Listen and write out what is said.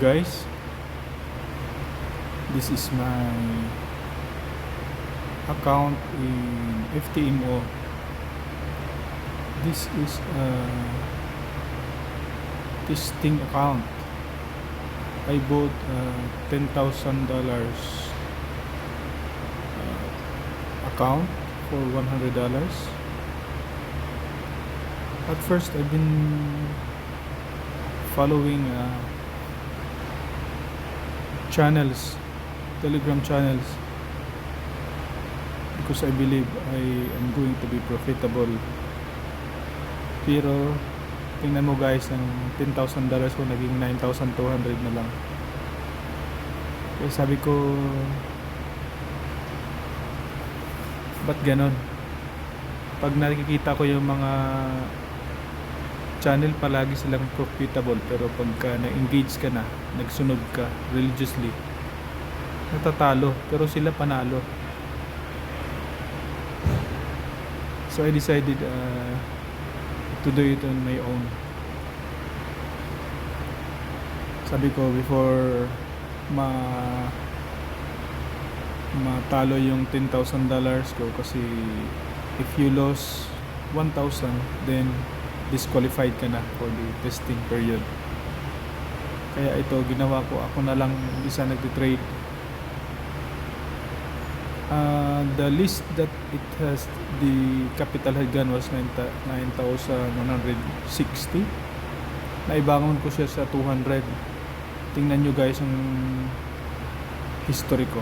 Guys, this is my account in FTMO. This is a testing account. I bought $10,000 account for $100. At first, I've been following channels, Telegram channels, because I believe I am going to be profitable. Pero tingnan mo guys, ang $10,000 ko naging $9,200 na lang. Kaya sabi ko, ba't ganon? Pag nakikita ko yung mga channel, palagi silang profitable, pero pagka na-engage ka na, nagsunod ka religiously, natatalo, pero sila panalo. So I decided to do it on my own. Sabi ko, before matalo yung $10,000 ko, kasi if you lose 1,000, then disqualified ka na for the testing period. Kaya ito, ginawa ko, ako na lang isa nagtitrade. The list that it has, the capital head was 9,160. Naibangon ko siya sa 200. Tingnan nyo guys ang history ko.